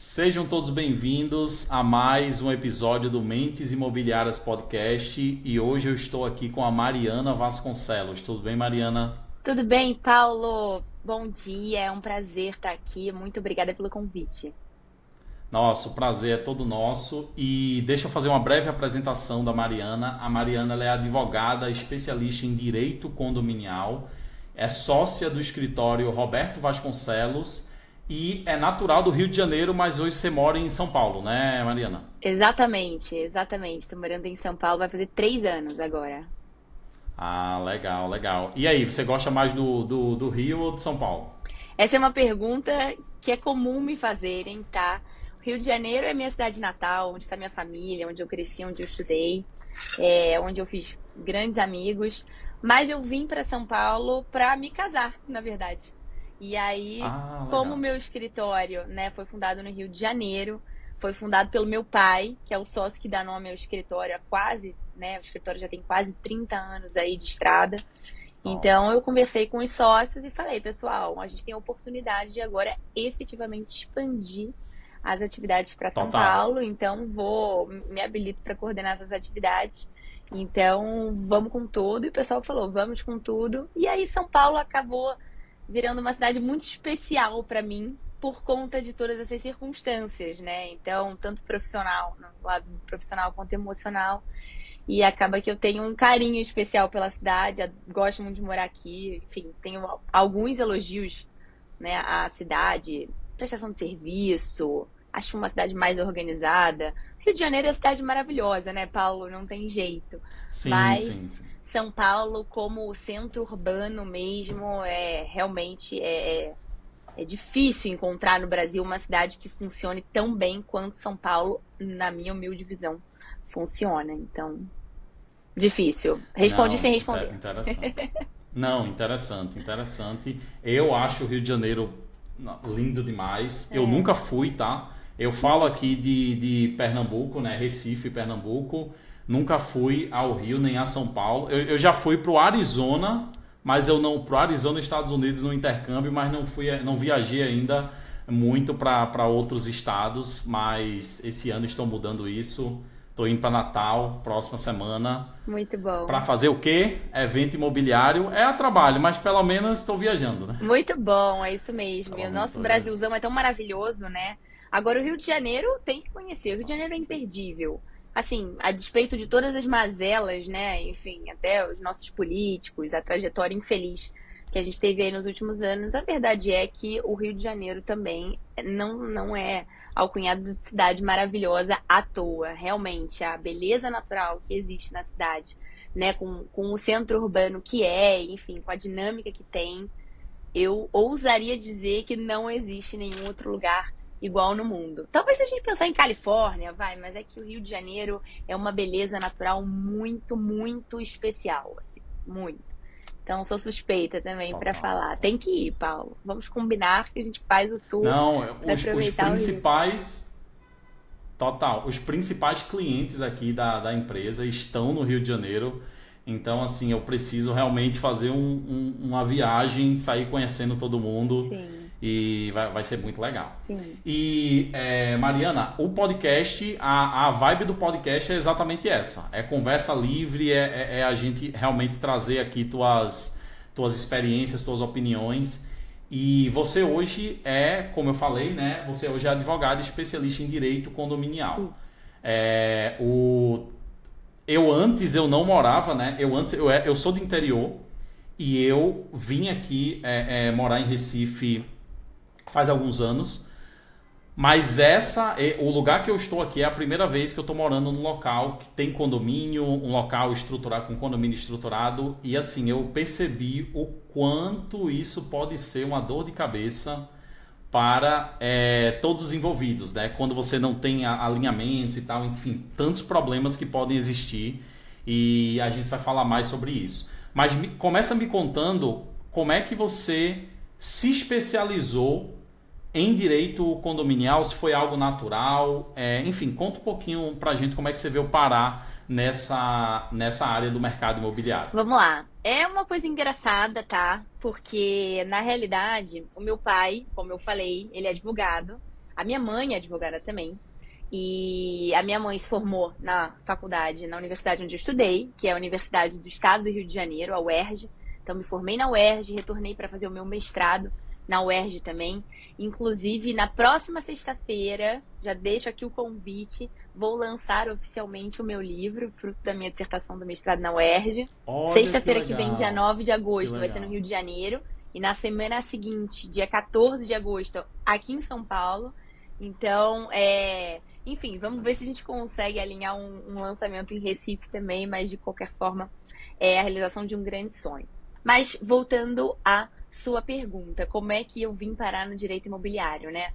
Sejam todos bem-vindos a mais um episódio do Mentes Imobiliárias Podcast e hoje eu estou aqui com a Mariana Vasconcelos. Tudo bem, Mariana? Tudo bem, Paulo? Bom dia, é um prazer estar aqui. Muito obrigada pelo convite. Nossa, o prazer é todo nosso e deixa eu fazer uma breve apresentação da Mariana. A Mariana ela é advogada especialista em direito condominial, é sócia do escritório Roberto Vasconcelos e é natural do Rio de Janeiro, mas hoje você mora em São Paulo, né, Mariana? Exatamente. Estou morando em São Paulo, vai fazer 3 anos agora. Ah, legal, legal. E aí, você gosta mais do Rio ou de São Paulo? Essa é uma pergunta que é comum me fazerem, tá? O Rio de Janeiro é minha cidade natal, onde está minha família, onde eu cresci, onde eu estudei, onde eu fiz grandes amigos. Mas eu vim para São Paulo para me casar, na verdade. E aí, Ah, como o legal. meu escritório, né, foi fundado no Rio de Janeiro, foi fundado pelo meu pai, que é o sócio que dá nome ao escritório há quase, né, o escritório já tem quase 30 anos aí de estrada. Então Nossa. eu conversei com os sócios e falei, pessoal, a gente tem a oportunidade de agora efetivamente expandir as atividades para São Total. Paulo, então vou me habilito para coordenar essas atividades. Então vamos com tudo. E o pessoal falou, vamos com tudo. E aí São Paulo acabou virando uma cidade muito especial para mim por conta de todas essas circunstâncias, né? Então, tanto profissional, no lado profissional quanto emocional. E acaba que eu tenho um carinho especial pela cidade, gosto muito de morar aqui, enfim, tenho alguns elogios, né, à cidade, prestação de serviço, acho uma cidade mais organizada. Rio de Janeiro é uma cidade maravilhosa, né, Paulo? Não tem jeito. Sim, sim, Mas sim. São Paulo, como centro urbano mesmo, é difícil encontrar no Brasil uma cidade que funcione tão bem quanto São Paulo, na minha humilde visão, funciona. Então, difícil. Respondi Não, sem responder. interessante. Não, interessante, interessante. Eu acho o Rio de Janeiro lindo demais. Eu É. nunca fui, tá? Eu falo aqui de Pernambuco, né? Recife, Pernambuco. Nunca fui ao Rio nem a São Paulo. Eu já fui pro Arizona, mas eu não pro Arizona, Estados Unidos no intercâmbio, mas não fui, não viajei ainda muito para outros estados. Mas esse ano estou mudando isso. Estou indo para Natal, próxima semana. Muito Para bom. fazer o quê? Evento imobiliário. É a trabalho, mas pelo menos estou viajando, né? Muito bom, é isso mesmo. E Pelo o menos nosso estou viajando. Brasilzão é tão maravilhoso, né? Agora, o Rio de Janeiro tem que conhecer. O Rio de Janeiro é imperdível. Assim, a despeito de todas as mazelas, né? Enfim, até os nossos políticos, a trajetória infeliz que a gente teve aí nos últimos anos, a verdade é que o Rio de Janeiro também não é alcunhado de cidade maravilhosa à toa. Realmente, a beleza natural que existe na cidade, né? Com o centro urbano que é, enfim, com a dinâmica que tem. Eu ousaria dizer que não existe nenhum outro lugar igual no mundo. Talvez se a gente pensar em Califórnia, vai, mas é que o Rio de Janeiro é uma beleza natural muito especial, assim, muito. Então, sou suspeita também para Total, falar. total. Tem que ir, Paulo. Vamos combinar que a gente faz o tour Não, para os aproveitar o Rio. principais. Total, os principais clientes aqui da empresa estão no Rio de Janeiro. Então, assim, eu preciso realmente fazer uma viagem, sair conhecendo todo mundo Sim, e vai ser muito legal. sim. E, Mariana, o podcast, a vibe do podcast é exatamente essa. É conversa livre, é a gente realmente trazer aqui tuas experiências, tuas opiniões. E você hoje como eu falei, né? Você hoje é advogado especialista em direito condominial. Isso. É, o, eu não morava, né? Eu sou do interior e eu vim aqui morar em Recife faz alguns anos. Mas o lugar que eu estou aqui é a primeira vez que eu estou morando num local que tem condomínio, um local estruturado com condomínio estruturado e assim eu percebi o quanto isso pode ser uma dor de cabeça para todos os envolvidos, né? Quando você não tem alinhamento e tal, enfim, tantos problemas que podem existir e a gente vai falar mais sobre isso. Mas começa me contando como é que você se especializou em direito condominial, se foi algo natural, enfim, conta um pouquinho pra gente como é que você veio parar nessa área do mercado imobiliário. Vamos lá. É uma coisa engraçada, tá? Porque, na realidade, o meu pai, como eu falei, ele é advogado. A minha mãe é advogada também. E a minha mãe se formou na faculdade, na universidade onde eu estudei, que é a Universidade do Estado do Rio de Janeiro, a UERJ. Então, me formei na UERJ, retornei para fazer o meu mestrado na UERJ também. Inclusive, na próxima sexta-feira, já deixo aqui o convite, vou lançar oficialmente o meu livro, fruto da minha dissertação do mestrado na UERJ. Olha que Sexta-feira que vem, dia legal. 9 de Que agosto, vai ser no legal. Rio de Janeiro. E na semana seguinte, dia 14 de agosto, aqui em São Paulo. Então, enfim, vamos ver se a gente consegue alinhar um lançamento em Recife também, mas de qualquer forma é a realização de um grande sonho. Mas voltando à sua pergunta, como é que eu vim parar no direito imobiliário, né?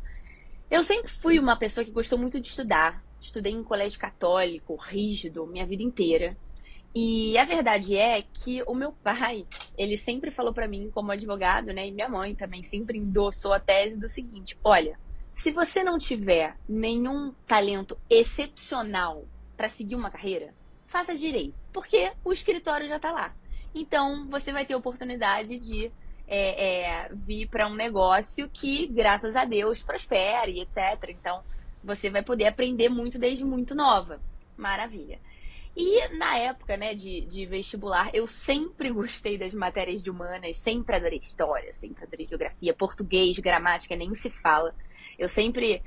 Eu sempre fui uma pessoa que gostou muito de estudar. Estudei em colégio católico, rígido, minha vida inteira. E a verdade é que o meu pai, ele sempre falou pra mim como advogado, né? E minha mãe também sempre endossou a tese do seguinte: olha, se você não tiver nenhum talento excepcional para seguir uma carreira, faça direito, porque o escritório já tá lá. Então você vai ter oportunidade de vir para um negócio que, graças a Deus, prospere, etc. Então você vai poder aprender muito desde muito nova. Maravilha. E na época, né, de vestibular, eu sempre gostei das matérias de humanas, sempre adorei história, sempre adorei geografia, português, gramática, nem se fala. Eu sempre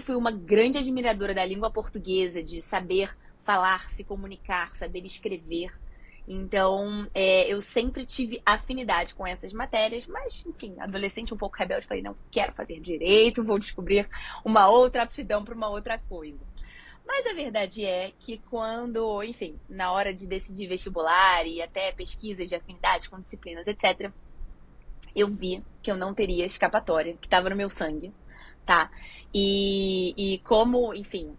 fui uma grande admiradora da língua portuguesa, de saber falar, se comunicar, saber escrever. Então, eu sempre tive afinidade com essas matérias, mas, enfim, adolescente um pouco rebelde, falei, não quero fazer direito, vou descobrir uma outra aptidão para uma outra coisa. Mas a verdade é que quando, enfim, na hora de decidir vestibular e até pesquisas de afinidade com disciplinas, etc., eu vi que eu não teria escapatória, que estava no meu sangue, tá? E como, enfim,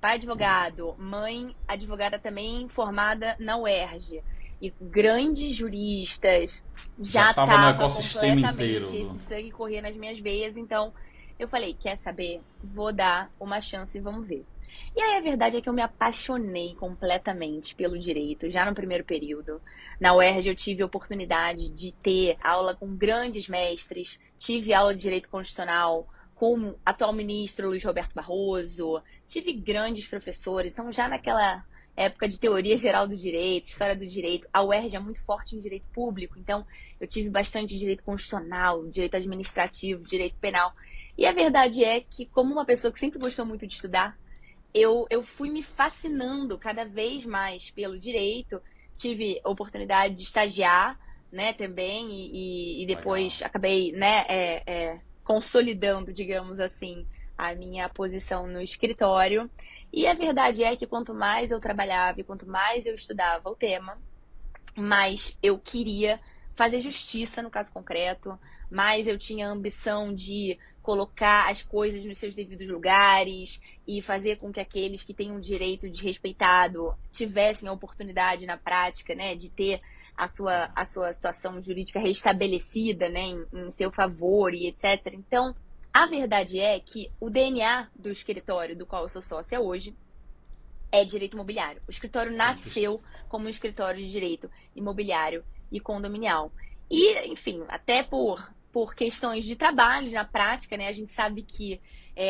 pai advogado, mãe advogada também formada na UERJ, e grandes juristas, Já já estava no tava ecossistema inteiro. completamente esse sangue correr nas minhas veias, então eu falei, quer saber? Vou dar uma chance e vamos ver. E aí a verdade é que eu me apaixonei completamente pelo direito, já no primeiro período. Na UERJ eu tive a oportunidade de ter aula com grandes mestres, tive aula de direito constitucional com o atual ministro Luiz Roberto Barroso, tive grandes professores, então já naquela época de teoria geral do direito, história do direito, a UERJ é muito forte em direito público, então eu tive bastante direito constitucional, direito administrativo, direito penal. E a verdade é que, como uma pessoa que sempre gostou muito de estudar, eu fui me fascinando cada vez mais pelo direito. Tive a oportunidade de estagiar, né, também, e Legal. depois acabei, né, consolidando, digamos assim, a minha posição no escritório. E a verdade é que quanto mais eu trabalhava e quanto mais eu estudava o tema, mais eu queria fazer justiça no caso concreto, mais eu tinha a ambição de colocar as coisas nos seus devidos lugares e fazer com que aqueles que têm o direito de respeitado tivessem a oportunidade na prática, né, de ter a sua situação jurídica restabelecida, né, em seu favor e etc. Então, a verdade é que o DNA do escritório do qual eu sou sócia hoje é direito imobiliário. O escritório Sempre. nasceu como um escritório de direito imobiliário e condominial. E, enfim, até por questões de trabalho, na prática, né? A gente sabe que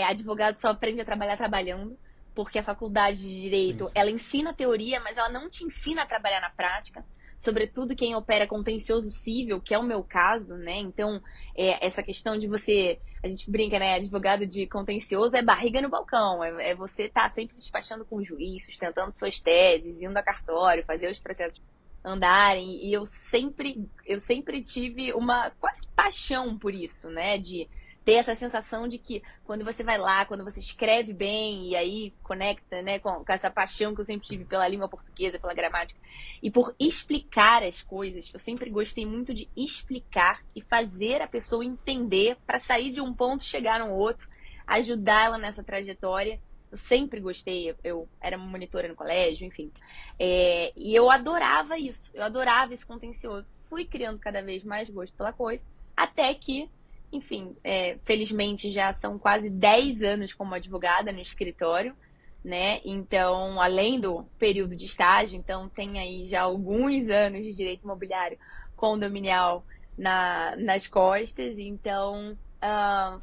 advogado só aprende a trabalhar trabalhando, porque a faculdade de Sim, direito, sim. ela ensina a teoria, mas ela não te ensina a trabalhar na prática. Sobretudo quem opera contencioso civil, que é o meu caso, né? Então, essa questão de você, a gente brinca, né? Advogado de contencioso é barriga no balcão, é você estar sempre despachando com o juiz, sustentando suas teses, indo a cartório, fazer os processos andarem. E eu sempre tive uma quase que paixão por isso, né? De ter essa sensação de que quando você vai lá, quando você escreve bem e aí conecta, né, com essa paixão que eu sempre tive pela língua portuguesa, pela gramática e por explicar as coisas. Eu sempre gostei muito de explicar e fazer a pessoa entender para sair de um ponto e chegar no outro, ajudar ela nessa trajetória. Eu sempre gostei, eu era monitora no colégio, enfim. E eu adorava isso, eu adorava esse contencioso. Fui criando cada vez mais gosto pela coisa, até que, enfim, felizmente já são quase 10 anos como advogada no escritório, né? Então, além do período de estágio, então tem aí já alguns anos de direito imobiliário condominial nas costas. Então,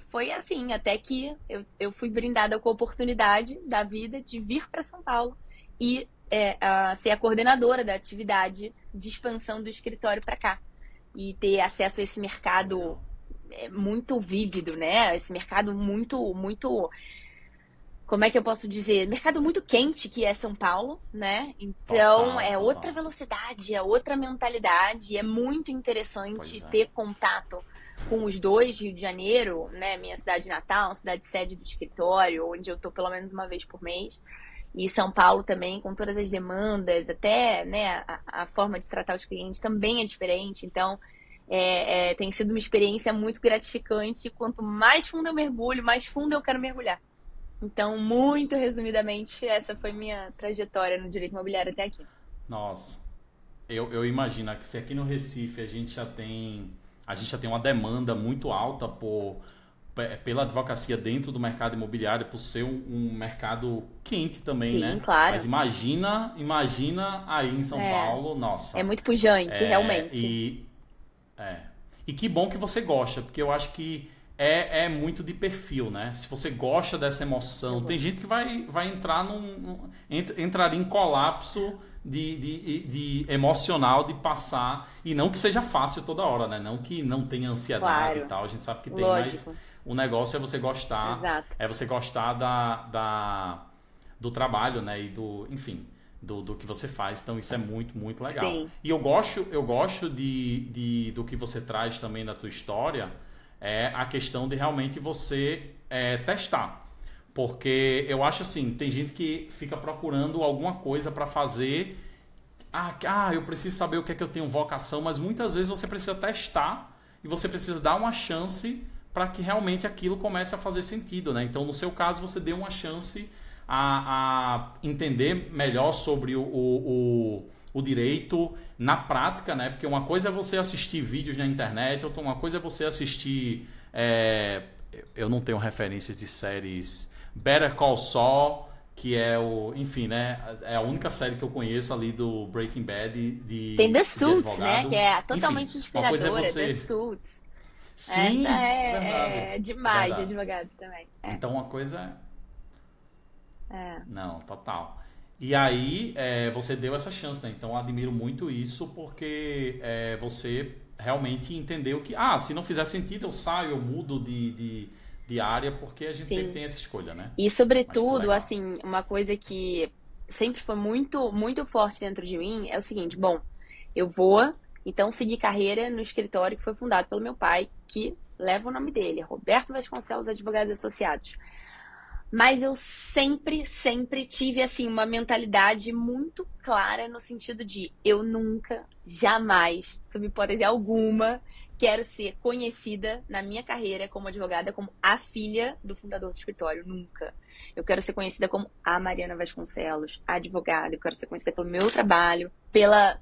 Foi assim, até que eu fui brindada com a oportunidade da vida de vir para São Paulo e ser a coordenadora da atividade de expansão do escritório para cá. E ter acesso a esse mercado Legal. muito vívido, né? Esse mercado muito, como é que eu posso dizer? Mercado muito quente que é São Paulo, né? Então Total, é outra total. velocidade, é outra mentalidade, é muito Pois interessante é. ter contato com os dois, Rio de Janeiro, né? Minha cidade natal, uma cidade sede do escritório, onde eu tô pelo menos uma vez por mês. E São Paulo também, com todas as demandas, até né, a forma de tratar os clientes também é diferente. Então, tem sido uma experiência muito gratificante. Quanto mais fundo eu mergulho, mais fundo eu quero mergulhar. Então, muito resumidamente, essa foi minha trajetória no direito imobiliário até aqui. Nossa, eu imagino que se aqui no Recife a gente já tem uma demanda muito alta pela advocacia dentro do mercado imobiliário, por ser um mercado quente também, Sim, né? Mas claro. imagina aí em São É, Paulo, é nossa. muito pujante, É, realmente. e, é. E que bom que você gosta, porque eu acho que é muito de perfil, né? Se você gosta dessa Eu emoção, tem gosto. gente que vai entrar entraria em colapso de emocional de passar, e não que seja fácil toda hora, né? Não que não tenha ansiedade e Claro, tal, a gente sabe que tem, mas lógico. o negócio Exato. é você gostar do trabalho, né? E enfim, do que você faz. Então isso é muito, muito legal. Sim, E eu gosto do que você traz também na tua história, é a questão de realmente você testar. Porque eu acho assim, tem gente que fica procurando alguma coisa para fazer. Eu preciso saber o que é que eu tenho vocação, mas muitas vezes você precisa testar e você precisa dar uma chance para que realmente aquilo comece a fazer sentido, né? Então, no seu caso, você deu uma chance a entender melhor sobre o direito na prática, né? Porque uma coisa é você assistir vídeos na internet, outra uma coisa é você assistir. Eu não tenho referências de séries. Better Call Saul, que é enfim, né? É a única série que eu conheço ali do Breaking Bad tem The de Suits, né? Que advogado. é Enfim, totalmente uma coisa é inspiradora. The você. Suits. Essa Sim, verdade. é demais de Verdade. advogados também. Então uma coisa. É. Não, total. E aí você deu essa chance, né? Então eu admiro muito isso porque você realmente entendeu que, se não fizer sentido, eu saio, eu mudo de área, porque a gente sempre Sim. tem essa escolha, né? E, Mas que sobretudo, legal. assim, uma coisa que sempre foi muito, muito forte dentro de mim é o seguinte: bom, eu vou então seguir carreira no escritório que foi fundado pelo meu pai, que leva o nome dele, Roberto Vasconcelos Advogados Associados. Mas eu sempre, sempre tive assim uma mentalidade muito clara no sentido de eu nunca, jamais, sob hipótese alguma, quero ser conhecida na minha carreira como advogada como a filha do fundador do escritório, nunca. Eu quero ser conhecida como a Mariana Vasconcelos, a advogada, eu quero ser conhecida pelo meu trabalho, pela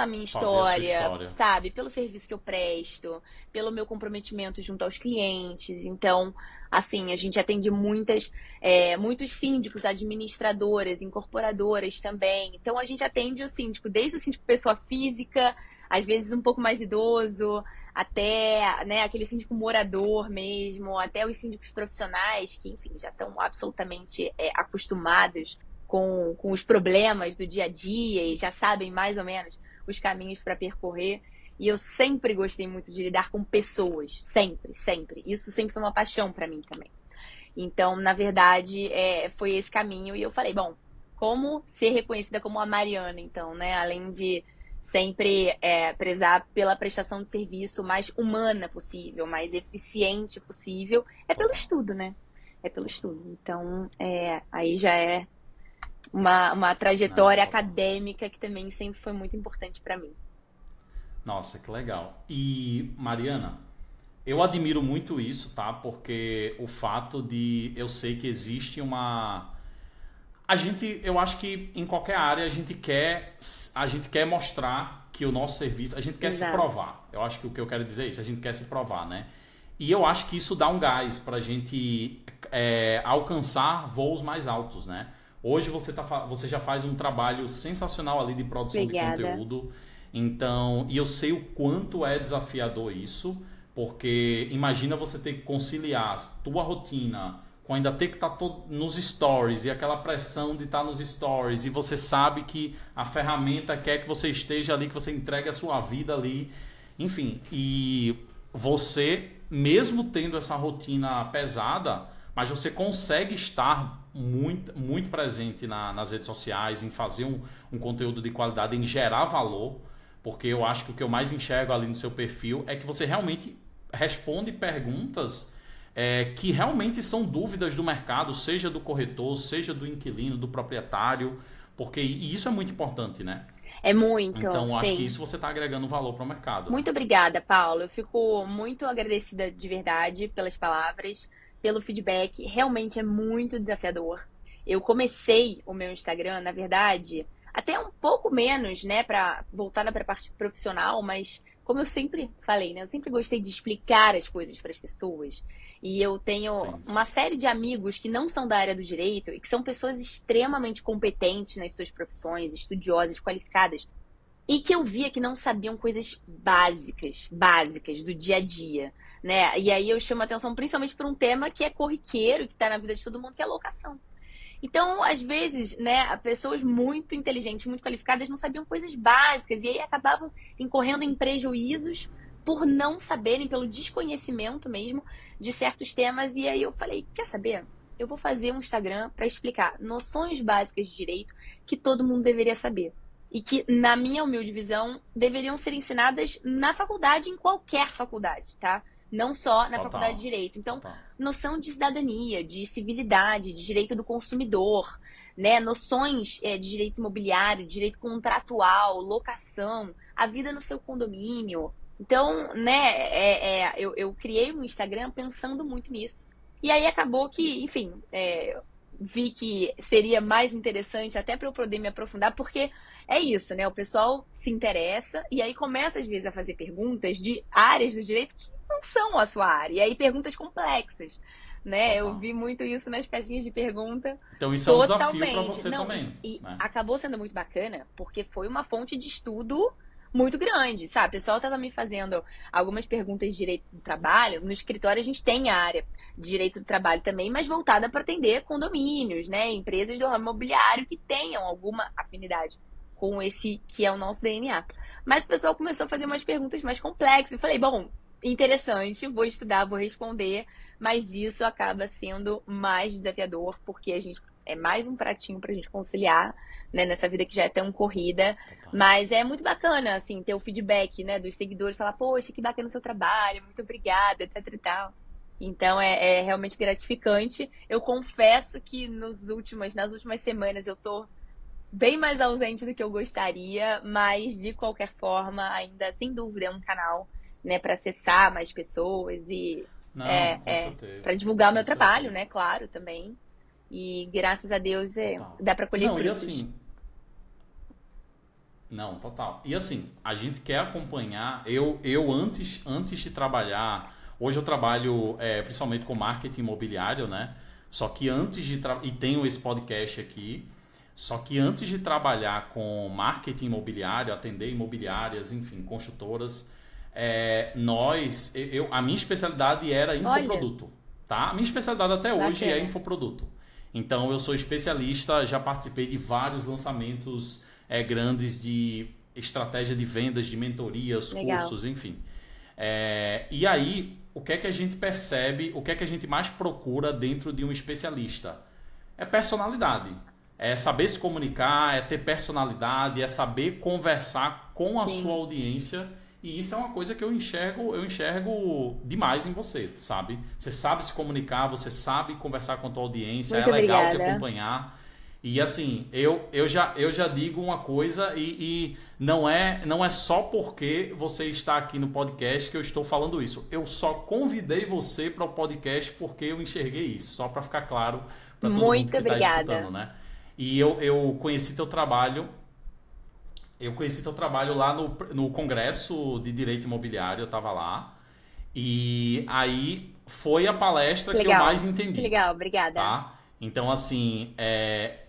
minha Fazer a sua história, história. sabe? Pelo serviço que eu presto, pelo meu comprometimento junto aos clientes. Então, assim, a gente atende muitos síndicos, administradoras, incorporadoras também. Então, a gente atende o síndico, desde o síndico pessoa física, às vezes um pouco mais idoso, até, né, aquele síndico morador mesmo, até os síndicos profissionais que, enfim, já estão absolutamente acostumados com os problemas do dia a dia e já sabem mais ou menos os caminhos para percorrer. E eu sempre gostei muito de lidar com pessoas, sempre, sempre. Isso sempre foi uma paixão para mim também. Então, na verdade, foi esse caminho. E eu falei, bom, como ser reconhecida como a Mariana, então, né? Além de sempre prezar pela prestação de serviço mais humana possível, mais eficiente possível, é pelo Total. estudo, né? É pelo estudo. Então, aí já é uma Não, trajetória total. acadêmica que também sempre foi muito importante para mim. Nossa, que legal. E, Mariana, eu admiro muito isso, tá? Porque o fato de eu sei que existe uma. Eu acho que em qualquer área a gente quer mostrar que o nosso serviço, a gente quer se Exato. provar. Eu acho que o que eu quero dizer é isso, a gente quer se provar, né? E eu acho que isso dá um gás pra gente alcançar voos mais altos, né? Hoje você já faz um trabalho sensacional ali de produção de Obrigada. conteúdo. Então, e eu sei o quanto é desafiador isso, Porque imagina você ter que conciliar tua rotina com ainda ter que estar nos stories e aquela pressão de estar nos stories e você sabe que a ferramenta quer que você esteja ali, que você entregue a sua vida ali, enfim. E você, mesmo tendo essa rotina pesada, mas você consegue estar muito presente nas redes sociais, em fazer um conteúdo de qualidade, em gerar valor, porque eu acho que o que eu mais enxergo ali no seu perfil é que você realmente responde perguntas que realmente são dúvidas do mercado, seja do corretor, seja do inquilino, do proprietário, porque e isso é muito importante, né? É muito, Então, eu acho que sim. isso você está agregando valor para o mercado, né? Muito obrigada, Paulo. Eu fico muito agradecida de verdade pelas palavras, pelo feedback. Realmente é muito desafiador. Eu comecei o meu Instagram, na verdade, até um pouco menos, né, para voltada para a parte profissional, mas como eu sempre falei, né, eu sempre gostei de explicar as coisas para as pessoas. E eu tenho Sim, uma sim. série de amigos que não são da área do direito e que são pessoas extremamente competentes nas suas profissões, estudiosas, qualificadas. E que eu via que não sabiam coisas básicas do dia a dia, né? E aí eu chamo a atenção principalmente por um tema que é corriqueiro, que está na vida de todo mundo, que é a locação. Então, às vezes, né, pessoas muito inteligentes, muito qualificadas não sabiam coisas básicas e aí acabavam incorrendo em prejuízos por não saberem, pelo desconhecimento mesmo de certos temas. E aí eu falei, quer saber? Eu vou fazer um Instagram para explicar noções básicas de direito que todo mundo deveria saber e que, na minha humilde visão, deveriam ser ensinadas na faculdade, em qualquer faculdade, tá? Não só na faculdade de Total, Direito. Então, total. noção de cidadania, de civilidade, de direito do consumidor, né? Noções de direito imobiliário, direito contratual, locação, a vida no seu condomínio. Então, né, eu criei um Instagram pensando muito nisso. E aí acabou que, enfim, vi que seria mais interessante até para eu poder me aprofundar, porque é isso, né? O pessoal se interessa e aí começa às vezes a fazer perguntas de áreas do direito que não são a sua área, e aí perguntas complexas, né? Eu Total. vi muito isso nas caixinhas de pergunta, Então isso é um desafio para totalmente. você Não, também, e né? acabou sendo muito bacana, porque foi uma fonte de estudo muito grande, sabe? O pessoal estava me fazendo algumas perguntas de direito do trabalho. No escritório a gente tem a área de direito do trabalho também, mas voltada para atender condomínios, né? Empresas do ramo imobiliário que tenham alguma afinidade com esse que é o nosso DNA. Mas o pessoal começou a fazer umas perguntas mais complexas. Eu falei, bom, interessante, vou estudar, vou responder, mas isso acaba sendo mais desafiador, porque a gente é mais um pratinho pra gente conciliar, né, nessa vida que já é tão corrida, Total. mas é muito bacana, assim, ter o feedback, né, dos seguidores, falar, poxa, que bacana o seu trabalho, muito obrigada, etc e tal. Então é realmente gratificante. Eu confesso que nas últimas semanas eu tô bem mais ausente do que eu gostaria, mas de qualquer forma, ainda sem dúvida é um canal, né, para acessar mais pessoas e Não, com para certeza. divulgar o meu Com trabalho, certeza. né, claro, também. E graças a Deus Total. dá para colher Não, e frutos. assim, não, total. E assim, a gente quer acompanhar. Eu antes de trabalhar, hoje eu trabalho principalmente com marketing imobiliário, né? Só que e tenho esse podcast aqui. Só que antes de trabalhar com marketing imobiliário, atender imobiliárias, enfim, construtoras, a minha especialidade era Olha, infoproduto, tá? A minha especialidade até hoje é bacana. infoproduto. Então eu sou especialista, já participei de vários lançamentos grandes de estratégia de vendas, de mentorias, Legal. cursos, enfim. E aí, o que é que a gente percebe, o que é que a gente mais procura dentro de um especialista? É personalidade. É saber se comunicar, é ter personalidade, é saber conversar com a sua Sim. audiência. E isso é uma coisa que eu enxergo demais em você, sabe? Você sabe se comunicar, você sabe conversar com a tua audiência, é Muito legal te obrigada. acompanhar. E assim, eu já digo uma coisa e não é só porque você está aqui no podcast que eu estou falando isso. Eu só convidei você para o podcast porque eu enxerguei isso, só para ficar claro para todo mundo Muito que está escutando, obrigada. né? E eu conheci teu trabalho lá no Congresso de Direito Imobiliário, eu estava lá. E aí foi a palestra Que que eu mais legal. Que entendi, legal, obrigada. tá? Então, assim,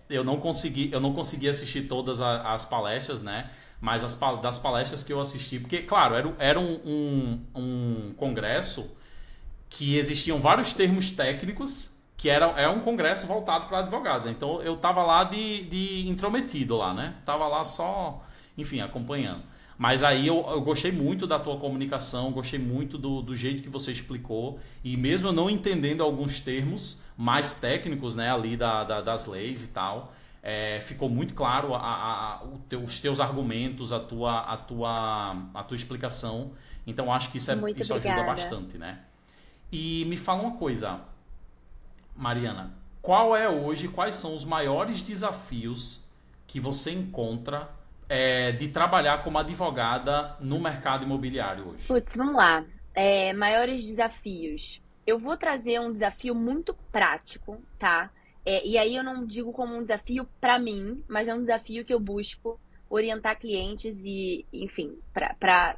eu não consegui assistir todas as palestras, né? Mas das palestras que eu assisti, porque, claro, era um congresso que existiam vários termos técnicos, que é um congresso voltado para advogados. Então eu tava lá de intrometido lá, né? Tava lá só, enfim, acompanhando. Mas aí eu gostei muito da tua comunicação, gostei muito do jeito que você explicou. E mesmo eu não entendendo alguns termos mais técnicos, né, ali das leis e tal, ficou muito claro os teus argumentos, a tua explicação. Então acho que Muito isso ajuda obrigada. bastante, né? E me fala uma coisa, Mariana, quais são os maiores desafios que você encontra de trabalhar como advogada no mercado imobiliário hoje? Putz, vamos lá. Maiores desafios. Eu vou trazer um desafio muito prático, tá? E aí eu não digo como um desafio para mim, mas é um desafio que eu busco orientar clientes e, enfim, para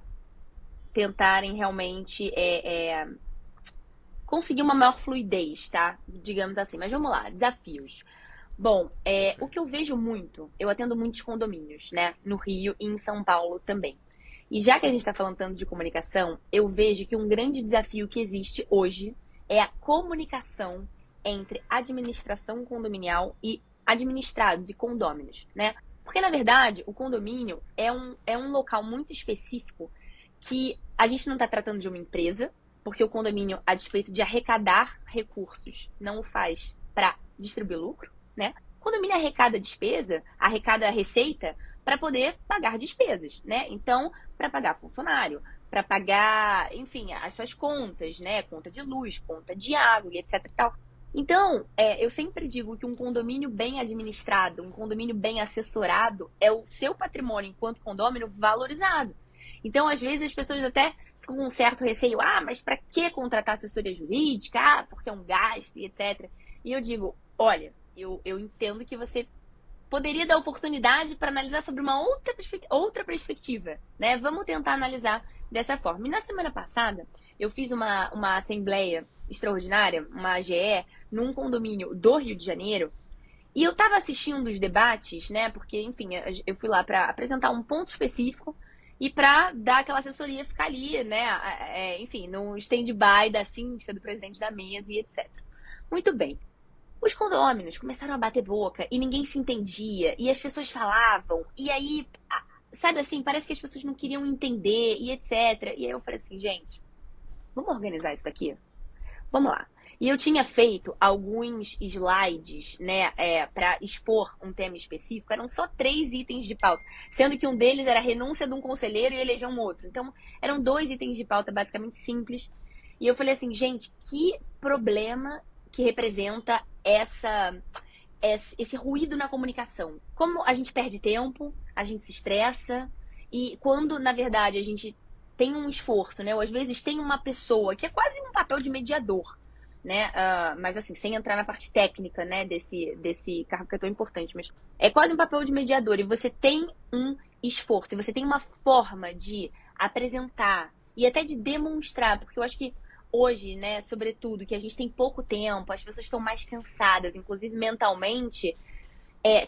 tentarem realmente conseguir uma maior fluidez, tá? Digamos assim. Mas vamos lá, desafios. Bom, o Perfeito. que eu vejo muito, eu atendo muitos condomínios, né? No Rio e em São Paulo também. E já que a gente está falando tanto de comunicação, eu vejo que um grande desafio que existe hoje é a comunicação entre administração condominial e administrados e condôminos, né? Porque, na verdade, o condomínio é um local muito específico que a gente não está tratando de uma empresa, porque o condomínio, a despeito de arrecadar recursos, não o faz para distribuir lucro, né? O condomínio arrecada despesa, arrecada receita para poder pagar despesas, né? Então, para pagar funcionário, para pagar, enfim, as suas contas, né? Conta de luz, conta de água e etc e tal. Então, eu sempre digo que um condomínio bem administrado, um condomínio bem assessorado, é o seu patrimônio enquanto condomínio valorizado. Então, às vezes, as pessoas até ficam com um certo receio. Ah, mas para que contratar assessoria jurídica? Ah, porque é um gasto e etc. E eu digo, olha, eu entendo que você poderia dar oportunidade para analisar sobre uma outra perspectiva, né? Vamos tentar analisar dessa forma. E na semana passada, eu fiz uma assembleia extraordinária, uma AGE, num condomínio do Rio de Janeiro, e eu estava assistindo os debates, né? Porque, enfim, eu fui lá para apresentar um ponto específico e para dar aquela assessoria, ficar ali, né? Enfim, no stand-by da síndica, do presidente da mesa e etc. Muito bem. Os condôminos começaram a bater boca e ninguém se entendia, e as pessoas falavam, e aí, sabe assim, parece que as pessoas não queriam entender e etc. E aí eu falei assim, gente, vamos organizar isso daqui? Vamos lá. E eu tinha feito alguns slides, né, para expor um tema específico. Eram só 3 itens de pauta, sendo que um deles era a renúncia de um conselheiro e eleger um outro. Então, eram 2 itens de pauta basicamente simples. E eu falei assim, gente, que problema que representa esse ruído na comunicação. Como a gente perde tempo, a gente se estressa, e quando, na verdade, a gente tem um esforço, né? Ou às vezes tem uma pessoa que é quase um papel de mediador, né? Mas assim, sem entrar na parte técnica, né? Desse cargo que é tão importante, mas é quase um papel de mediador. E você tem um esforço, e você tem uma forma de apresentar e até de demonstrar, porque eu acho que hoje, né, sobretudo, que a gente tem pouco tempo, as pessoas estão mais cansadas, inclusive mentalmente,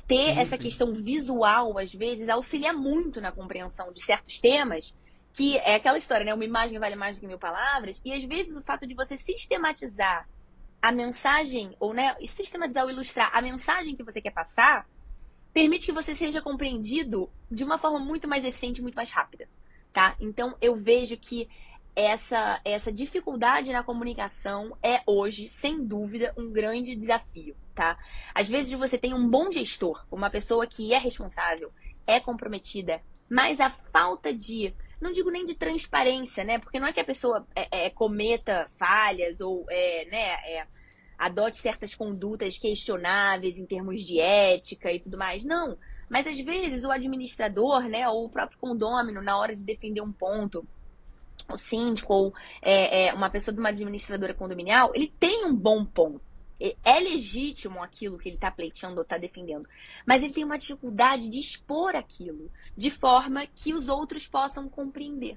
ter Sim, essa sim. questão visual, às vezes, auxilia muito na compreensão de certos temas, que é aquela história, né? Uma imagem vale mais do que 1000 palavras, e às vezes o fato de você sistematizar a mensagem, ou né, sistematizar ou ilustrar a mensagem que você quer passar, permite que você seja compreendido de uma forma muito mais eficiente e muito mais rápida, tá? Então, eu vejo que essa dificuldade na comunicação é hoje, sem dúvida, um grande desafio, tá? Às vezes você tem um bom gestor, uma pessoa que é responsável, é comprometida, mas a falta de, não digo nem de transparência, né? Porque não é que a pessoa cometa falhas ou adote certas condutas questionáveis em termos de ética e tudo mais, não. Mas às vezes o administrador, né, ou o próprio condômino, na hora de defender um ponto, o síndico ou uma pessoa de uma administradora condominial, ele tem um bom ponto. É legítimo aquilo que ele está pleiteando ou está defendendo, mas ele tem uma dificuldade de expor aquilo de forma que os outros possam compreender.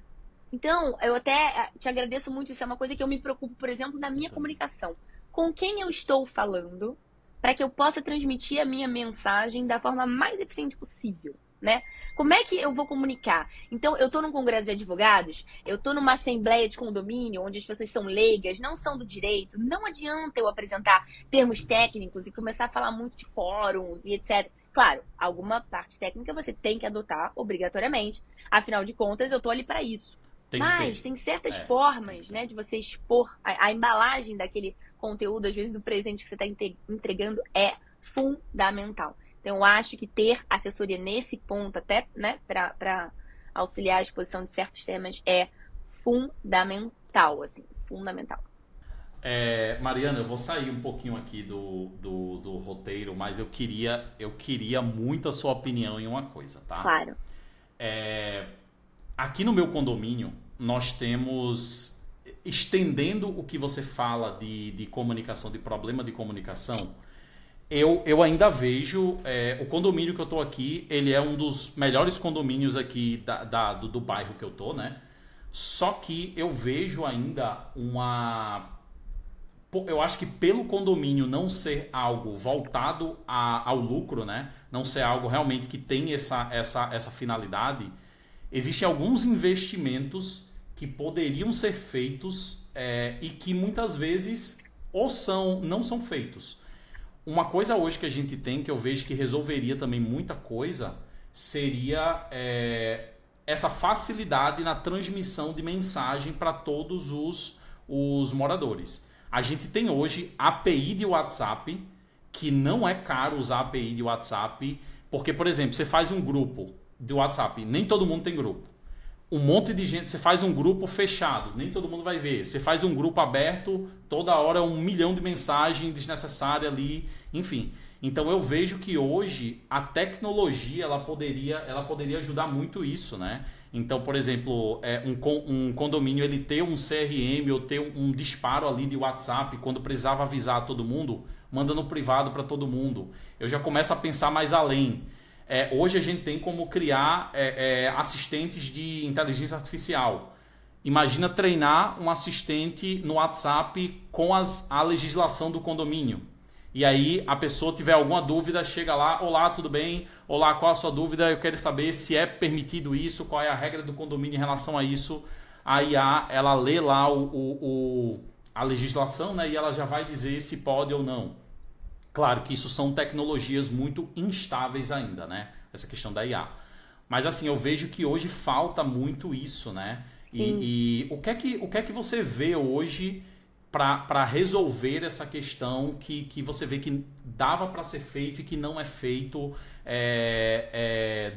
Então, eu até te agradeço muito, isso é uma coisa que eu me preocupo, por exemplo, na minha Também. comunicação. Com quem eu estou falando para que eu possa transmitir a minha mensagem da forma mais eficiente possível, né? Como é que eu vou comunicar? Então, eu estou num congresso de advogados, eu estou numa assembleia de condomínio, onde as pessoas são leigas, não são do direito, não adianta eu apresentar termos técnicos e começar a falar muito de quórums e etc. Claro, alguma parte técnica você tem que adotar obrigatoriamente, afinal de contas, eu estou ali para isso. Mas tem certas formas, né, de você expor a embalagem daquele conteúdo, às vezes do presente que você está entregando, é fundamental. Então, eu acho que ter assessoria nesse ponto, até, né, para auxiliar a exposição de certos temas, é fundamental, assim, fundamental. Mariana, eu vou sair um pouquinho aqui do roteiro, mas eu queria muito a sua opinião em uma coisa, tá? Claro. Aqui no meu condomínio, nós temos, estendendo o que você fala de comunicação, de problema de comunicação, eu ainda vejo, o condomínio que eu tô aqui, ele é um dos melhores condomínios aqui do bairro que eu tô, né? Só que eu vejo ainda eu acho que pelo condomínio não ser algo voltado ao lucro, né? Não ser algo realmente que tem essa finalidade, existem alguns investimentos que poderiam ser feitos e que muitas vezes não são feitos. Uma coisa hoje que a gente tem, que eu vejo que resolveria também muita coisa, seria essa facilidade na transmissão de mensagem para todos os moradores. A gente tem hoje API de WhatsApp, que não é caro usar API de WhatsApp, porque, por exemplo, você faz um grupo de WhatsApp, nem todo mundo tem grupo. Um monte de gente, você faz um grupo fechado, nem todo mundo vai ver. Você faz um grupo aberto, toda hora 1 milhão de mensagens desnecessárias ali, enfim. Então eu vejo que hoje a tecnologia ela poderia ajudar muito isso, né? Então, por exemplo, um condomínio ele ter um CRM ou ter um disparo ali de WhatsApp quando precisava avisar todo mundo, manda no privado para todo mundo. Eu já começo a pensar mais além. Hoje a gente tem como criar assistentes de inteligência artificial. Imagina treinar um assistente no WhatsApp com a legislação do condomínio. E aí a pessoa tiver alguma dúvida, chega lá, olá, tudo bem? Olá, qual a sua dúvida? Eu quero saber se é permitido isso, qual é a regra do condomínio em relação a isso. A IA, ela lê lá a legislação, né? E ela já vai dizer se pode ou não. Claro que isso são tecnologias muito instáveis ainda, né? Essa questão da IA. Mas assim, eu vejo que hoje falta muito isso, né? E o que é que você vê hoje para resolver essa questão que você vê que dava para ser feito e que não é feito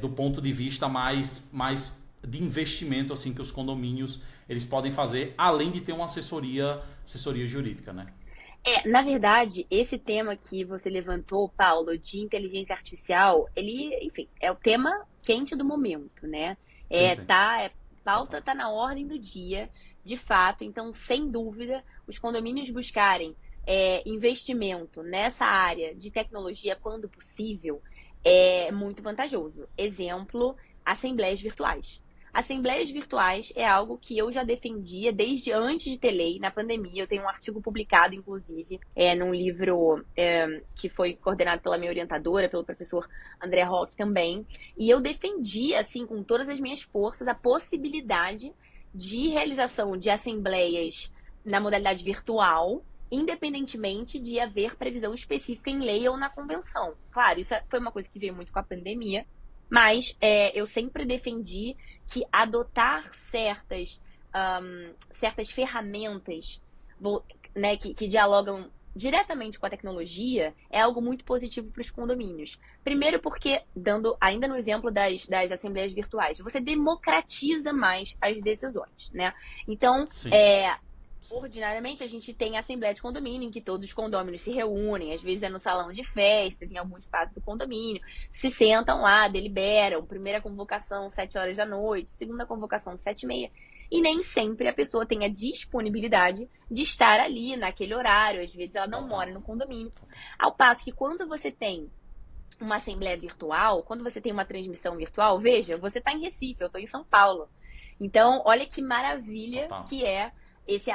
do ponto de vista mais de investimento assim que os condomínios eles podem fazer, além de ter uma assessoria jurídica, né? Na verdade, esse tema que você levantou, Paulo, de inteligência artificial, ele, enfim, é o tema quente do momento, né? Sim. Pauta tá na ordem do dia, de fato. Então, sem dúvida, os condomínios buscarem investimento nessa área de tecnologia quando possível é muito vantajoso. Exemplo, assembleias virtuais. Assembleias virtuais é algo que eu já defendia desde antes de ter lei, na pandemia. Eu tenho um artigo publicado, inclusive, num livro que foi coordenado pela minha orientadora, pelo professor André Roque também. E eu defendia, assim, com todas as minhas forças, a possibilidade de realização de assembleias na modalidade virtual, independentemente de haver previsão específica em lei ou na convenção. Claro, isso foi uma coisa que veio muito com a pandemia, mas eu sempre defendi que adotar certas ferramentas, né, que dialogam diretamente com a tecnologia é algo muito positivo para os condomínios. Primeiro porque, dando ainda no exemplo das assembleias virtuais, você democratiza mais as decisões, né? Então, ordinariamente, a gente tem a assembleia de condomínio, em que todos os condôminos se reúnem, às vezes é no salão de festas, em algum espaço do condomínio, se sentam lá, deliberam, primeira convocação 7 horas da noite, segunda convocação 7h30, e nem sempre a pessoa tem a disponibilidade de estar ali naquele horário, às vezes ela não mora no condomínio. Ao passo que quando você tem uma assembleia virtual, quando você tem uma transmissão virtual, veja, você está em Recife, eu estou em São Paulo. Então, olha que maravilha que é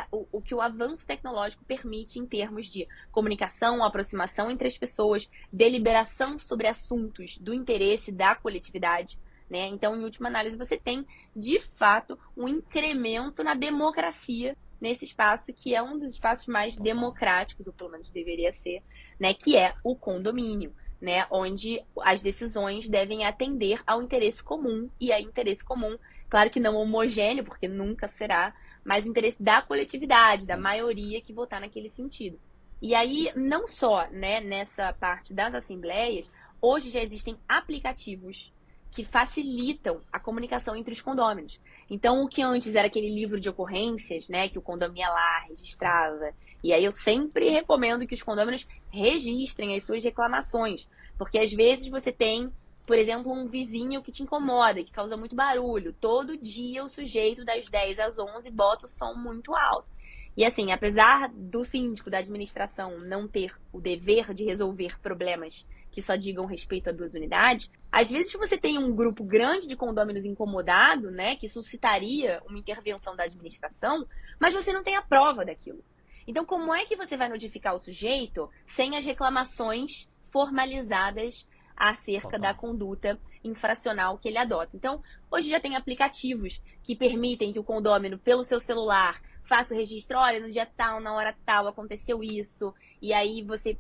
o que o avanço tecnológico permite em termos de comunicação, aproximação entre as pessoas, deliberação sobre assuntos do interesse da coletividade. né? Então, em última análise, você tem, de fato, um incremento na democracia nesse espaço, que é um dos espaços mais democráticos, ou pelo menos deveria ser, né? Que é o condomínio, né? Onde as decisões devem atender ao interesse comum, e é interesse comum, claro que não homogêneo, porque nunca será, mas o interesse da coletividade, da maioria que votar naquele sentido. E aí, não só, né, nessa parte das assembleias, hoje já existem aplicativos que facilitam a comunicação entre os condôminos. Então, o que antes era aquele livro de ocorrências, né, que o condomínio ia lá, registrava. E aí eu sempre recomendo que os condôminos registrem as suas reclamações, porque às vezes você tem, por exemplo, um vizinho que te incomoda, que causa muito barulho. Todo dia o sujeito das 10 às 11 bota o som muito alto. E assim, apesar do síndico, da administração, não ter o dever de resolver problemas que só digam respeito a 2 unidades, às vezes você tem um grupo grande de condôminos incomodado, né, que suscitaria uma intervenção da administração, mas você não tem a prova daquilo. Então, como é que você vai notificar o sujeito sem as reclamações formalizadas acerca da conduta infracional que ele adota? Então, hoje já tem aplicativos que permitem que o condômino, pelo seu celular, faça o registro, olha, no dia tal, na hora tal, aconteceu isso, e aí você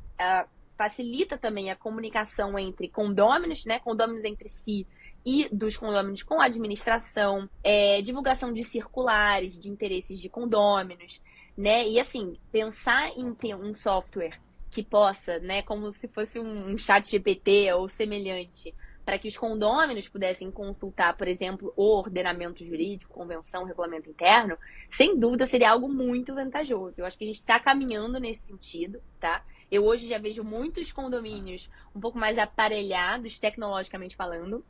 facilita também a comunicação entre condôminos, né, condôminos entre si e dos condôminos com a administração, divulgação de circulares de interesses de condôminos, né, e assim, pensar em ter um software que possa, né, como se fosse um chat GPT ou semelhante, para que os condôminos pudessem consultar, por exemplo, o ordenamento jurídico, convenção, regulamento interno, sem dúvida seria algo muito vantajoso. Eu acho que a gente está caminhando nesse sentido, tá? Eu hoje já vejo muitos condomínios um pouco mais aparelhados, tecnologicamente falando,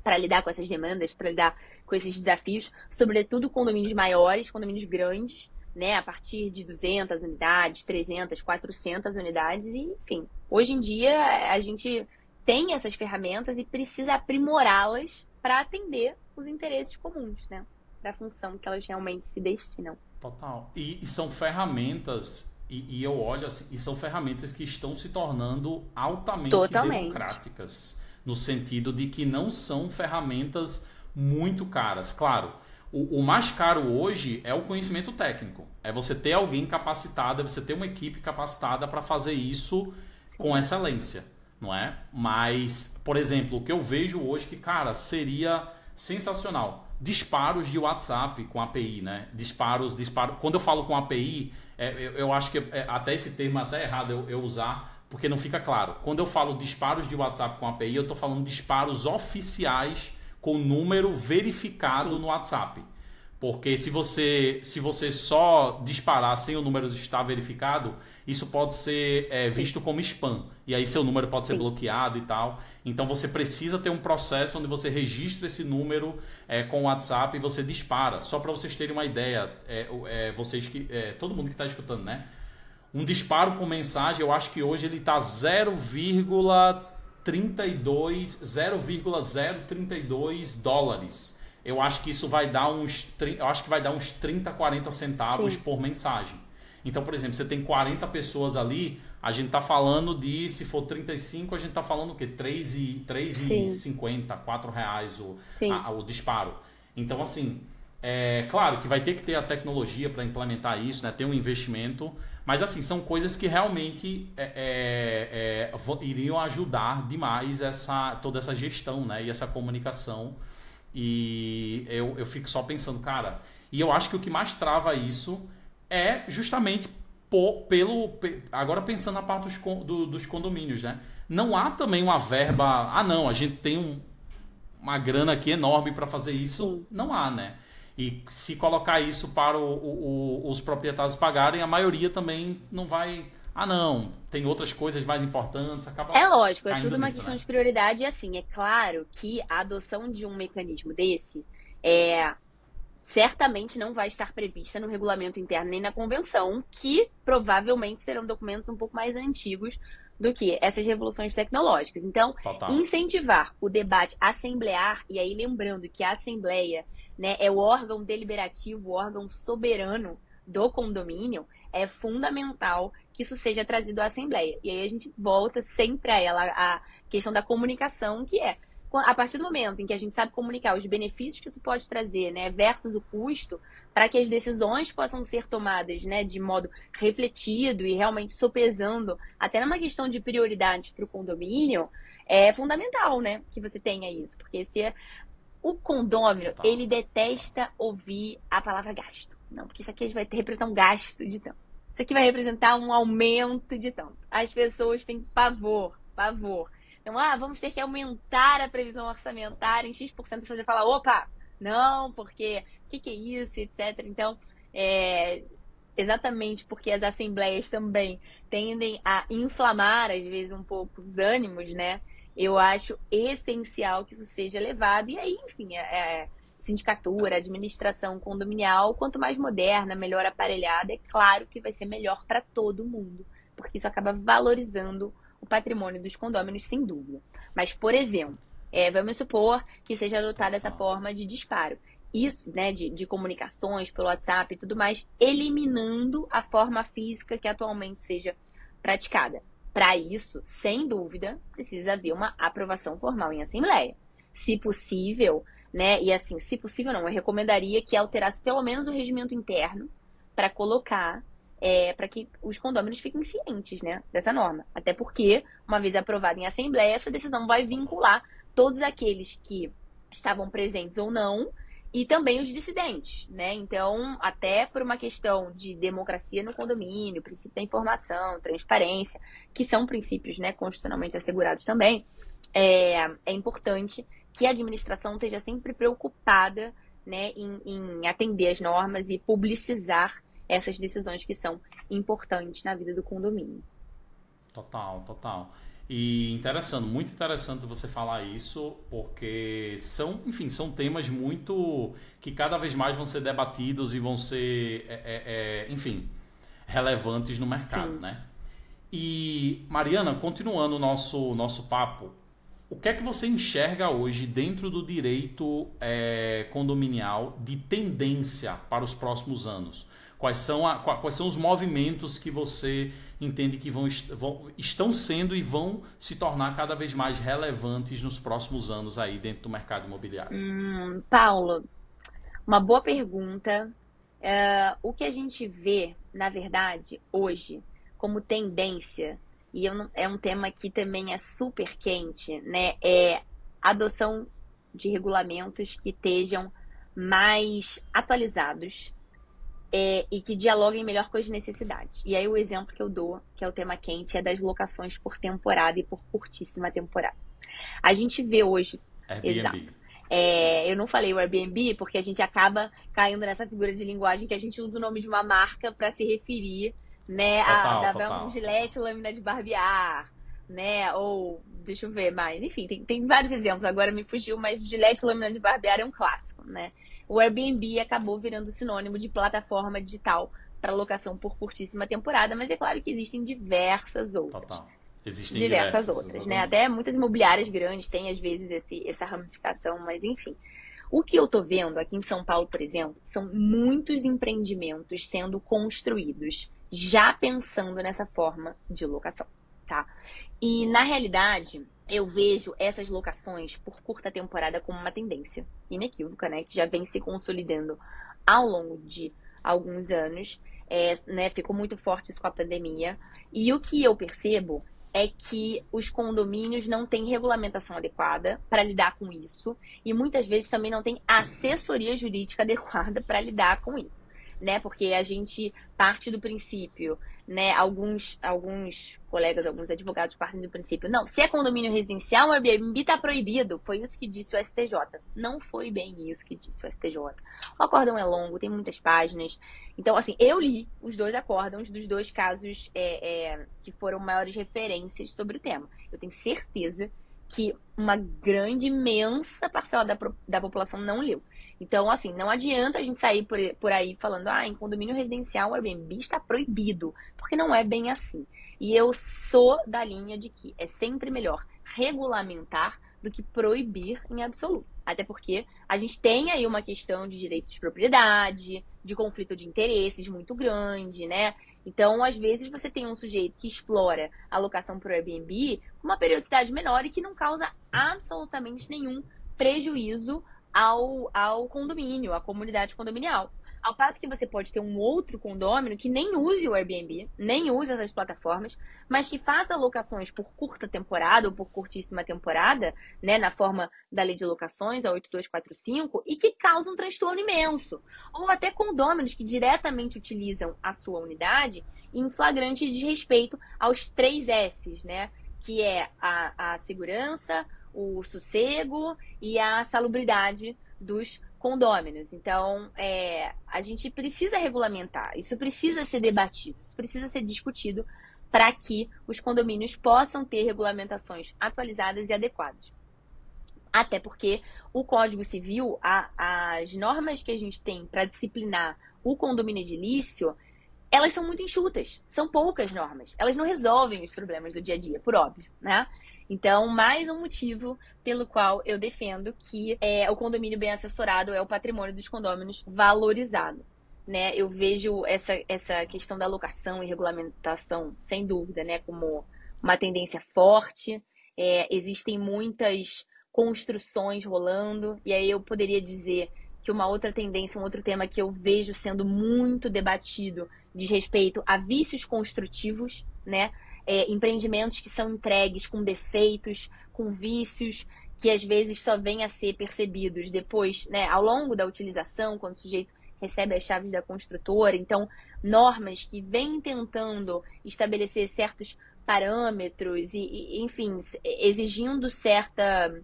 para lidar com essas demandas, para lidar com esses desafios, sobretudo condomínios maiores, condomínios grandes, né, a partir de 200 unidades, 300, 400 unidades, e, enfim, hoje em dia a gente tem essas ferramentas e precisa aprimorá-las para atender os interesses comuns, né, da função que elas realmente se destinam. Total. E são ferramentas, e eu olho assim, e são ferramentas que estão se tornando altamente democráticas, no sentido de que não são ferramentas muito caras. Claro, o mais caro hoje é o conhecimento técnico. É você ter alguém capacitado, é você ter uma equipe capacitada para fazer isso com excelência, não é? Mas, por exemplo, o que eu vejo hoje que, cara, seria sensacional. Disparos de WhatsApp com API, né? Disparos. Quando eu falo com API, eu acho que até esse termo é até errado eu usar, porque não fica claro. Quando eu falo disparos de WhatsApp com API, eu estou falando disparos oficiais com número verificado no WhatsApp. Porque se você só disparar sem o número estar verificado, isso pode ser visto como spam. E aí seu número pode ser bloqueado e tal. Então você precisa ter um processo onde você registra esse número com o WhatsApp e você dispara. Só para vocês terem uma ideia, todo mundo que está escutando, né? Um disparo por mensagem, eu acho que hoje ele está 0,032 dólares. Eu acho que isso vai dar uns 30, 40 centavos por mensagem. Então, por exemplo, você tem 40 pessoas ali, a gente está falando de, se for 35, a gente está falando o quê? 3,50, R$ 4 o disparo. Então, assim, claro que vai ter que ter a tecnologia para implementar isso, né? Ter um investimento, mas assim, são coisas que realmente iriam ajudar demais toda essa gestão, né? E essa comunicação. E eu fico só pensando, cara, e eu acho que o que mais trava isso é justamente agora pensando na parte dos condomínios, né? Não há também uma verba, não, a gente tem uma grana aqui enorme para fazer isso, não há, né? E se colocar isso para os proprietários pagarem, a maioria também não vai... não, tem outras coisas mais importantes, acaba... É lógico, é tudo uma nisso, questão né? de prioridade, e assim, é claro que a adoção de um mecanismo desse certamente não vai estar prevista no regulamento interno nem na convenção, que provavelmente serão documentos um pouco mais antigos do que essas revoluções tecnológicas. Então, incentivar o debate assemblear, e aí lembrando que a Assembleia, né, é o órgão deliberativo, o órgão soberano do condomínio, é fundamental que isso seja trazido à Assembleia. E aí a gente volta sempre a ela, a questão da comunicação, que a partir do momento em que a gente sabe comunicar os benefícios que isso pode trazer, né, versus o custo, para que as decisões possam ser tomadas, né, de modo refletido e realmente sopesando, até numa questão de prioridades para o condomínio, é fundamental, né, que você tenha isso. Porque se o condômino, Total. ele detesta ouvir a palavra gasto. Não, porque isso aqui vai representar um gasto de tanto. Isso aqui vai representar um aumento de tanto. As pessoas têm pavor. Então, vamos ter que aumentar a previsão orçamentária em X%. A pessoa já fala, opa, não, porque o que é isso, etc. Então, exatamente porque as assembleias também tendem a inflamar, às vezes, um pouco os ânimos, né? Eu acho essencial que isso seja levado. E aí, enfim, sindicatura, administração condominial, quanto mais moderna, melhor aparelhada, é claro que vai ser melhor para todo mundo, porque isso acaba valorizando o patrimônio dos condôminos, sem dúvida. Mas, por exemplo, vamos supor que seja adotada essa forma de disparo. Isso, né, de comunicações pelo WhatsApp e tudo mais, eliminando a forma física que atualmente seja praticada. Para isso, sem dúvida, precisa haver uma aprovação formal em assembleia. Se possível, né, e assim, se possível não, eu recomendaria que alterasse pelo menos o regimento interno para colocar, para que os condôminos fiquem cientes, né, dessa norma. Até porque, uma vez aprovada em assembleia, essa decisão vai vincular todos aqueles que estavam presentes ou não, e também os dissidentes, né? Então, até por uma questão de democracia no condomínio, princípio da informação, transparência, que são princípios, né, constitucionalmente assegurados também, é importante que a administração esteja sempre preocupada, né, em atender as normas e publicizar essas decisões que são importantes na vida do condomínio. Total. E interessante, muito interessante você falar isso, porque enfim, são temas muito que cada vez mais vão ser debatidos e vão ser, enfim, relevantes no mercado, Sim. né? E, Mariana, continuando o nosso papo, o que é que você enxerga hoje dentro do direito condominial de tendência para os próximos anos? Quais são os movimentos que você entende que estão sendo e vão se tornar cada vez mais relevantes nos próximos anos aí dentro do mercado imobiliário? Paulo, uma boa pergunta. O que a gente vê, na verdade, hoje, como tendência, e é um tema que também é super quente, né? É a adoção de regulamentos que estejam mais atualizados, e que dialoguem melhor com as necessidades. E aí o exemplo que eu dou, que é o tema quente, é das locações por temporada e por curtíssima temporada. A gente vê hoje... Airbnb. Exato. Eu não falei o Airbnb porque a gente acaba caindo nessa figura de linguagem que a gente usa o nome de uma marca para se referir, né, Total. um Gillette lâmina de barbear, né, ou deixa eu ver mais, enfim, tem vários exemplos, agora me fugiu, mas Gillette lâmina de barbear é um clássico, né. O Airbnb acabou virando sinônimo de plataforma digital para locação por curtíssima temporada, mas é claro que existem diversas outras. Total. Existem Diversas outras, exatamente. né? Até muitas imobiliárias grandes têm, às vezes, essa ramificação, mas enfim. O que eu tô vendo aqui em São Paulo, por exemplo, são muitos empreendimentos sendo construídos já pensando nessa forma de locação, tá? E, na realidade, eu vejo essas locações por curta temporada como uma tendência inequívoca, né? Que já vem se consolidando ao longo de alguns anos, né? Ficou muito forte isso com a pandemia. E o que eu percebo é que os condomínios não têm regulamentação adequada para lidar com isso e muitas vezes também não tem assessoria jurídica adequada para lidar com isso, né? Porque a gente parte do princípio, né? Alguns colegas, alguns advogados partem do princípio, não, se é condomínio residencial, o Airbnb está proibido. Foi isso que disse o STJ. Não foi bem isso que disse o STJ. O acórdão é longo, tem muitas páginas. Então, assim, eu li os dois acórdãos dos dois casos que foram maiores referências sobre o tema. Eu tenho certeza que uma grande, imensa parcela da população não leu. Então, assim, não adianta a gente sair por aí falando, em condomínio residencial o Airbnb está proibido, porque não é bem assim. E eu sou da linha de que é sempre melhor regulamentar do que proibir em absoluto. Até porque a gente tem aí uma questão de direito de propriedade, de conflito de interesses muito grande, né? Então, às vezes, você tem um sujeito que explora a locação por Airbnb com uma periodicidade menor e que não causa absolutamente nenhum prejuízo ao condomínio, à comunidade condominial. Ao passo que você pode ter um outro condômino que nem use o Airbnb, nem use essas plataformas, mas que faça locações por curta temporada ou por curtíssima temporada, né, na forma da lei de locações, a 8245, e que causa um transtorno imenso. Ou até condôminos que diretamente utilizam a sua unidade em flagrante desrespeito aos 3 S's, né, que é a segurança, o sossego e a salubridade dos condôminos. Então, a gente precisa regulamentar, isso precisa ser debatido, isso precisa ser discutido para que os condomínios possam ter regulamentações atualizadas e adequadas. Até porque o Código Civil, as normas que a gente tem para disciplinar o condomínio edilício, elas são muito enxutas, são poucas normas. Elas não resolvem os problemas do dia a dia, por óbvio, né? Então, mais um motivo pelo qual eu defendo que o condomínio bem assessorado é o patrimônio dos condôminos valorizado, né? Eu vejo essa questão da locação e regulamentação, sem dúvida, né, como uma tendência forte. Existem muitas construções rolando, e aí eu poderia dizer que uma outra tendência, um outro tema que eu vejo sendo muito debatido diz respeito a vícios construtivos, né? Empreendimentos que são entregues com defeitos, com vícios, que às vezes só vêm a ser percebidos depois, né, ao longo da utilização, quando o sujeito recebe as chaves da construtora. Então, normas que vêm tentando estabelecer certos parâmetros e enfim, exigindo certo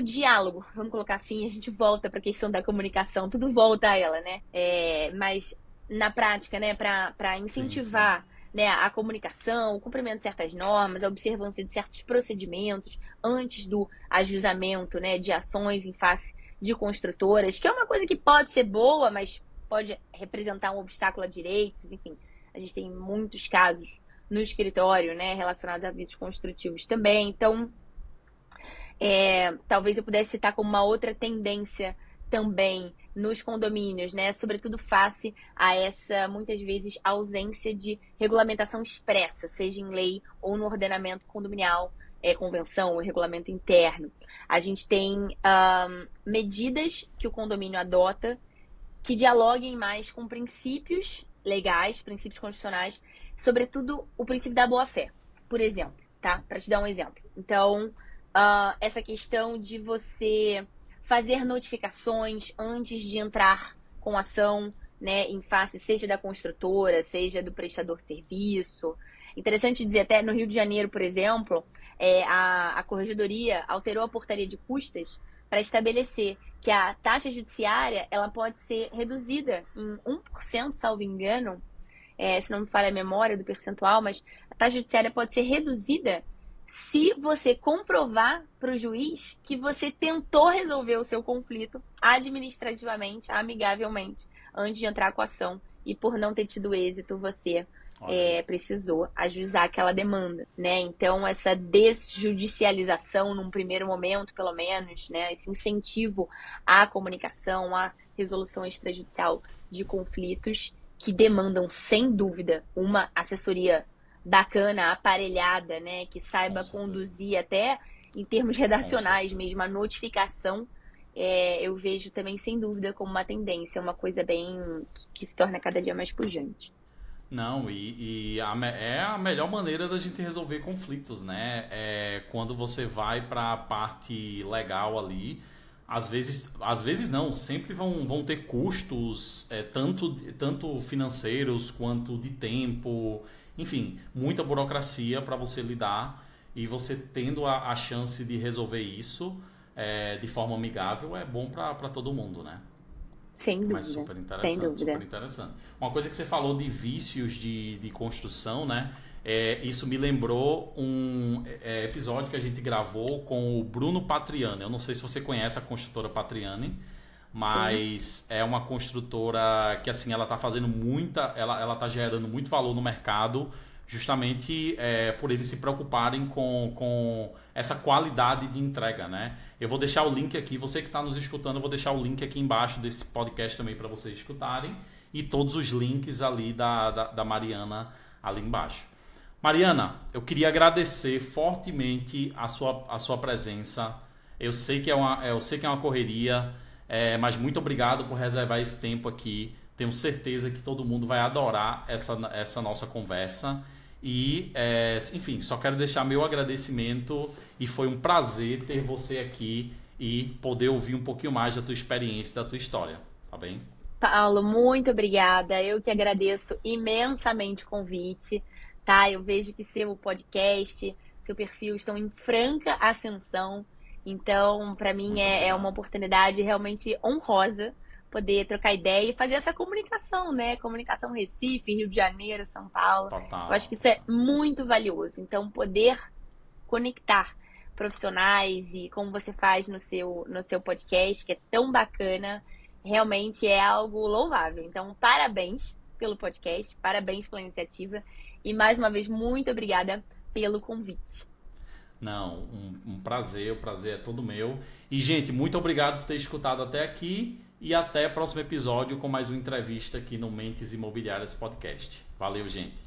diálogo, vamos colocar assim, a gente volta para a questão da comunicação, tudo volta a ela, né? Mas na prática, né, para incentivar, sim, né, a comunicação, o cumprimento de certas normas, a observância de certos procedimentos antes do ajuizamento, né, de ações em face de construtoras, que é uma coisa que pode ser boa, mas pode representar um obstáculo a direitos, enfim. A gente tem muitos casos no escritório, né, relacionados a vícios construtivos também. Então, talvez eu pudesse citar como uma outra tendência também nos condomínios, né? Sobretudo face a essa, muitas vezes, ausência de regulamentação expressa, seja em lei ou no ordenamento condominial, convenção ou regulamento interno. A gente tem medidas que o condomínio adota que dialoguem mais com princípios legais, princípios constitucionais, sobretudo o princípio da boa-fé, por exemplo, tá? Para te dar um exemplo. Então, essa questão de você fazer notificações antes de entrar com ação, né, em face, seja da construtora, seja do prestador de serviço. Interessante dizer, até no Rio de Janeiro, por exemplo, a Corregedoria alterou a portaria de custas para estabelecer que a taxa judiciária ela pode ser reduzida em 1%, salvo engano, se não me falha a memória do percentual, mas a taxa judiciária pode ser reduzida se você comprovar para o juiz que você tentou resolver o seu conflito administrativamente, amigavelmente, antes de entrar com a ação. E por não ter tido êxito, você precisou ajuizar aquela demanda, né? Então, essa desjudicialização, num primeiro momento, pelo menos, né? Esse incentivo à comunicação, à resolução extrajudicial de conflitos que demandam, sem dúvida, uma assessoria bacana, aparelhada, né, que saiba conduzir até em termos redacionais mesmo, a notificação, eu vejo também, sem dúvida, como uma tendência, uma coisa bem que se torna cada dia mais pujante. Não, é a melhor maneira da gente resolver conflitos, né? Quando você vai para a parte legal ali, às vezes não, sempre vão ter custos, tanto financeiros quanto de tempo. Enfim, muita burocracia para você lidar, e você tendo a chance de resolver isso de forma amigável é bom para todo mundo, né? Sem dúvida. Mas super interessante, sem dúvida. super interessante. Uma coisa que você falou de vícios de construção, né? Isso me lembrou um episódio que a gente gravou com o Bruno Patriani. Eu não sei se você conhece a construtora Patriani, mas é uma construtora que, assim, ela está fazendo ela tá gerando muito valor no mercado justamente por eles se preocuparem com essa qualidade de entrega, né? Eu vou deixar o link aqui, você que está nos escutando, eu vou deixar o link aqui embaixo desse podcast também para vocês escutarem e todos os links ali da Mariana ali embaixo. Mariana, eu queria agradecer fortemente a sua presença. Eu sei que é uma correria, mas muito obrigado por reservar esse tempo aqui. Tenho certeza que todo mundo vai adorar essa nossa conversa. E, enfim, só quero deixar meu agradecimento e foi um prazer ter você aqui e poder ouvir um pouquinho mais da tua experiência, da tua história, tá bem? Paulo, muito obrigada. Eu que agradeço imensamente o convite, tá? Eu vejo que seu podcast, seu perfil estão em franca ascensão. Então, para mim Muito é obrigado. uma oportunidade realmente honrosa poder trocar ideia e fazer essa comunicação, né? Comunicação Recife, Rio de Janeiro, São Paulo. Eu acho Total, que isso é total. muito valioso. Então, poder conectar profissionais e como você faz no seu podcast, que é tão bacana, realmente é algo louvável. Então, parabéns pelo podcast, parabéns pela iniciativa e mais uma vez, muito obrigada pelo convite. Não, um prazer, o prazer é todo meu. E, gente, muito obrigado por ter escutado até aqui e até o próximo episódio com mais uma entrevista aqui no Mentes Imobiliárias Podcast. Valeu, gente.